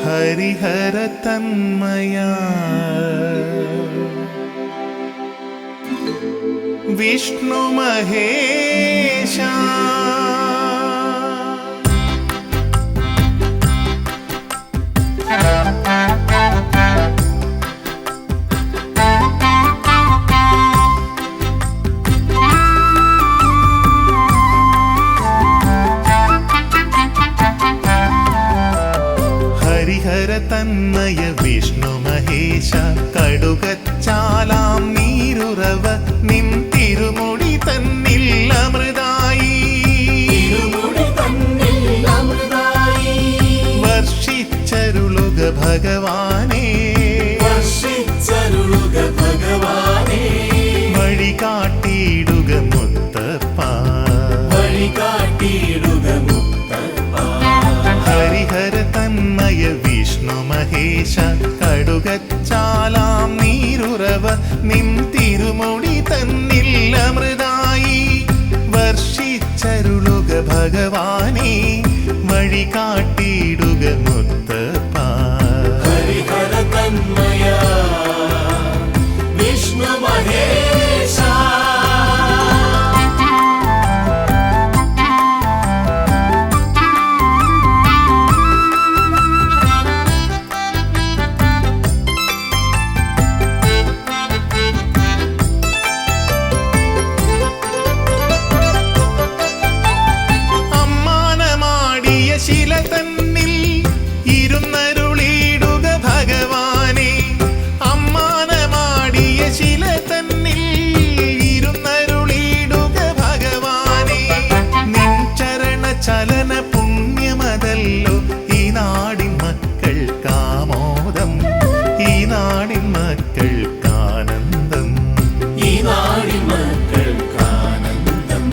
ഹരിഹര തന്മയ വിഷ്ണു മഹേശ ഹരിഹര തന്മയ വിഷ്ണു മഹേശ കടുകച്ചാലാം നീരുറവ നിൻ തിരുമുടി തന്നിൽ അമൃതായി വർഷിച്ചരുളുക ഭഗവാനേ വഴി കാട്ടിയിടുക മുത്തപ്പ ഹരിഹര തന്മയ വിഷ്ണു മഹേശ കടുകച്ചാലാം നീരുറവ നിൻ തിരുമുടി തന്നിൽ അമൃതായി വർഷിച്ചരുളുക ഭഗവാനേ വഴി കാട്ടിയിടുക മുത്തപ്പ ഹരിഹര തന്മയ വിഷ്ണു മഹേശ ശില തന്നിൽ ഇരുന്നരുളിയിടുക ഭഗവാനേ അമ്മാനമാടിയ ശില തന്നിൽ ഇരുന്നരുളിയിടുക ഭഗവാനേ നിൻ ചരണ ചലന പുണ്യമതല്ലോ ഈ നാടിൻ മക്കൾക്കാമോദം ഈ നാടിൻ മക്കൾക്കാനന്ദം ഈ നാടിൻ മക്കൾക്കാനന്ദം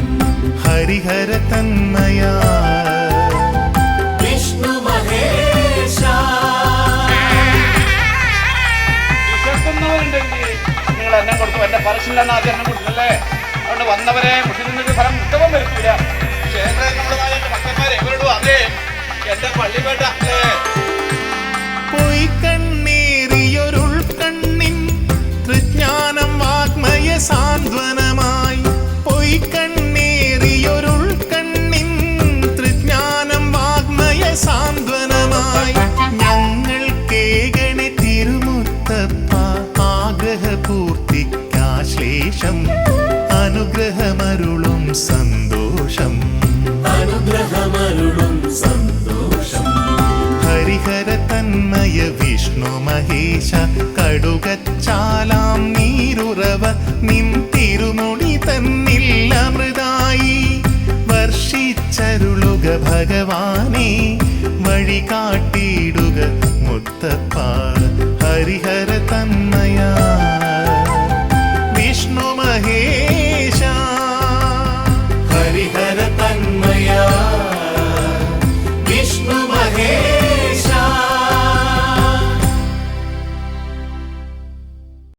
ഹരിഹര തന്മയ നിങ്ങൾ എന്നെ കൊടുത്തു എന്റെ പറച്ചിലാണ് ആദ്യം എന്നെ കൊടുത്തല്ലേ അതുകൊണ്ട് വന്നവരെ മുസ്ലിം ഫലം ഉത്തമം വരുത്തില്ല ക്ഷേത്രങ്ങളുടേതായ എന്റെ ഭക്തന്മാരെ എവരോടും അതെ എന്റെ പള്ളിപേട്ട അല്ലേ പൊയ്ക്കണ്ണേറിയൊരുൾക്കണ്ണിൻ തൃജ്ഞാനം വാഗ്മയ സാന്ത്വനമായി പൊയ്ക്കണ്ണേറിയൊരുൾക്കണ്ണിൻ തൃജ്ഞാനം വാഗ്മയ സാന്ത്വനമായി ഞങ്ങൾ കേകണെ തിരുമുത്തപ്പ ആഗ്രഹപൂർത്തിക്കാശ്ലേഷം അനുഗ്രഹമരുളും സന്തോഷം ഹരിഹര തന്മയ വിഷ്ണു മഹേശ കടുകച്ചാലാം നീരുറവ നിൻ തിരുമുടി തന്നിൽ അമൃതായി വർഷിച്ചരുളുക ഭഗവാനേ വഴി കാട്ടിയിടുക മുത്തപ്പ ഹരിഹര തന്മയ വിഷ്ണു മഹേശ ഹരിഹര